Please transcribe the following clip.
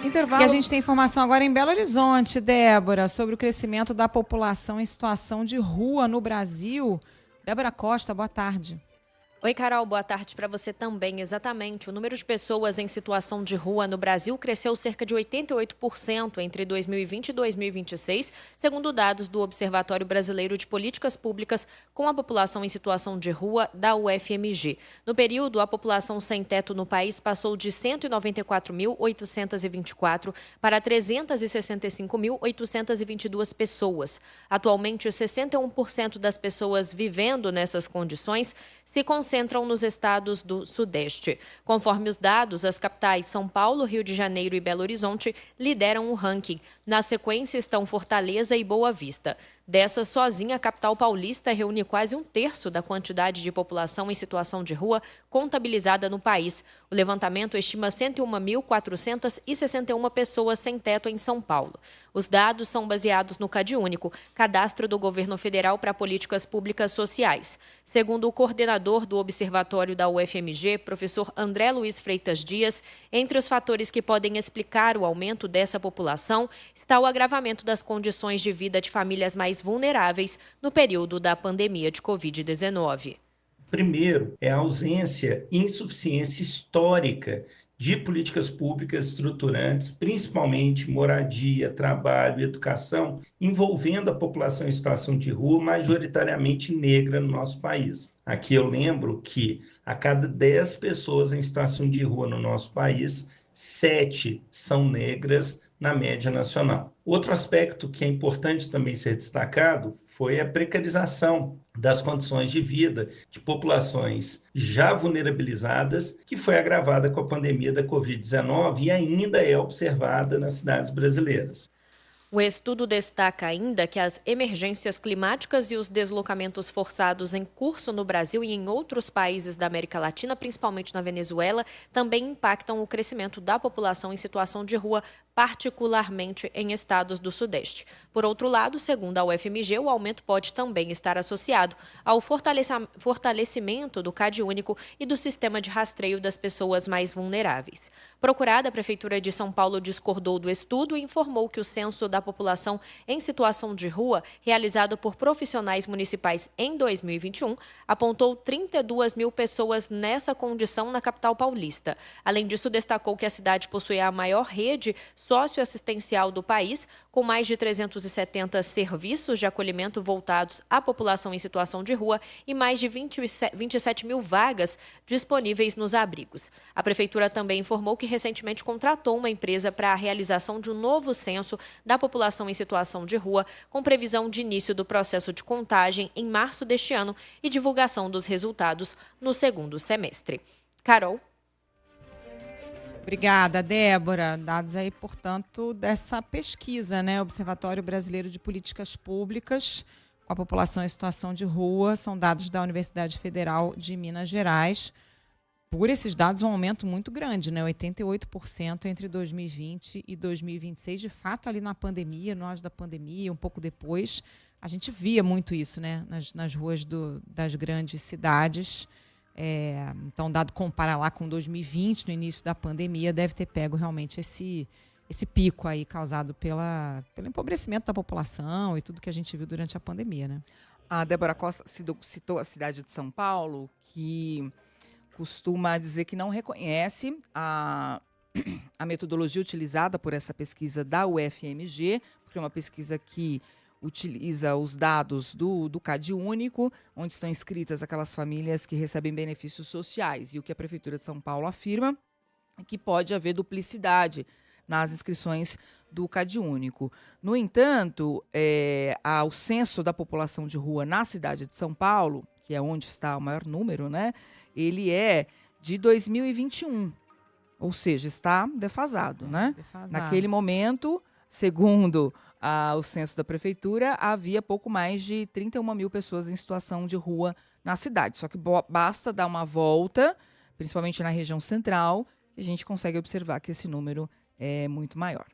Intervalo. E a gente tem informação agora em Belo Horizonte, Débora, sobre o crescimento da população em situação de rua no Brasil. Débora Costa, boa tarde. Oi, Carol, boa tarde para você também. Exatamente, o número de pessoas em situação de rua no Brasil cresceu cerca de 88% entre 2020 e 2026, segundo dados do Observatório Brasileiro de Políticas Públicas com a população em situação de rua da UFMG. No período, a população sem teto no país passou de 194.824 para 365.822 pessoas. Atualmente, 61% das pessoas vivendo nessas condições se concentram nos estados do Sudeste. Conforme os dados, as capitais São Paulo, Rio de Janeiro e Belo Horizonte lideram o ranking. Na sequência estão Fortaleza e Boa Vista. Dessas, sozinha, a capital paulista reúne quase um terço da quantidade de população em situação de rua contabilizada no país. O levantamento estima 101.461 pessoas sem teto em São Paulo. Os dados são baseados no CadÚnico, Cadastro do Governo Federal para Políticas Públicas Sociais. Segundo o coordenador do Observatório da UFMG, professor André Luiz Freitas Dias, entre os fatores que podem explicar o aumento dessa população está o agravamento das condições de vida de famílias mais vulneráveis no período da pandemia de Covid-19. Primeiro, é a ausência e insuficiência histórica de políticas públicas estruturantes, principalmente moradia, trabalho, educação, envolvendo a população em situação de rua, majoritariamente negra no nosso país. Aqui eu lembro que a cada 10 pessoas em situação de rua no nosso país, 7 são negras na média nacional. Outro aspecto que é importante também ser destacado foi a precarização das condições de vida de populações já vulnerabilizadas, que foi agravada com a pandemia da Covid-19 e ainda é observada nas cidades brasileiras. O estudo destaca ainda que as emergências climáticas e os deslocamentos forçados em curso no Brasil e em outros países da América Latina, principalmente na Venezuela, também impactam o crescimento da população em situação de rua, particularmente em estados do Sudeste. Por outro lado, segundo a UFMG, o aumento pode também estar associado ao fortalecimento do CadÚnico e do sistema de rastreio das pessoas mais vulneráveis. Procurada, a Prefeitura de São Paulo discordou do estudo e informou que o censo da população em situação de rua, realizado por profissionais municipais em 2021, apontou 32 mil pessoas nessa condição na capital paulista. Além disso, destacou que a cidade possui a maior rede socioassistencial do país, com mais de 370 serviços de acolhimento voltados à população em situação de rua e mais de 27 mil vagas disponíveis nos abrigos. A Prefeitura também informou que recentemente contratou uma empresa para a realização de um novo censo da população em situação de rua, com previsão de início do processo de contagem em março deste ano e divulgação dos resultados no segundo semestre. Carol? Obrigada, Débora. Dados aí, portanto, dessa pesquisa, né? Observatório Brasileiro de Políticas Públicas com a população em situação de rua. São dados da Universidade Federal de Minas Gerais. Por esses dados, um aumento muito grande, né? 88% entre 2020 e 2026. De fato, ali na pandemia, no auge da pandemia, um pouco depois, a gente via muito isso, né? Nas ruas das grandes cidades. Então, dado compara lá com 2020, no início da pandemia, deve ter pego realmente esse pico aí causado pelo empobrecimento da população e tudo que a gente viu durante a pandemia, né? A Débora Costa citou a cidade de São Paulo, que costuma dizer que não reconhece a metodologia utilizada por essa pesquisa da UFMG, porque é uma pesquisa que utiliza os dados do CadÚnico, onde estão inscritas aquelas famílias que recebem benefícios sociais. E o que a Prefeitura de São Paulo afirma é que pode haver duplicidade nas inscrições do CadÚnico. No entanto, o censo da população de rua na cidade de São Paulo, que é onde está o maior número, né, ele é de 2021, ou seja, está defasado, né? Defasado. Naquele momento, segundo o censo da Prefeitura, havia pouco mais de 31 mil pessoas em situação de rua na cidade. Só que basta dar uma volta, principalmente na região central, que a gente consegue observar que esse número é muito maior.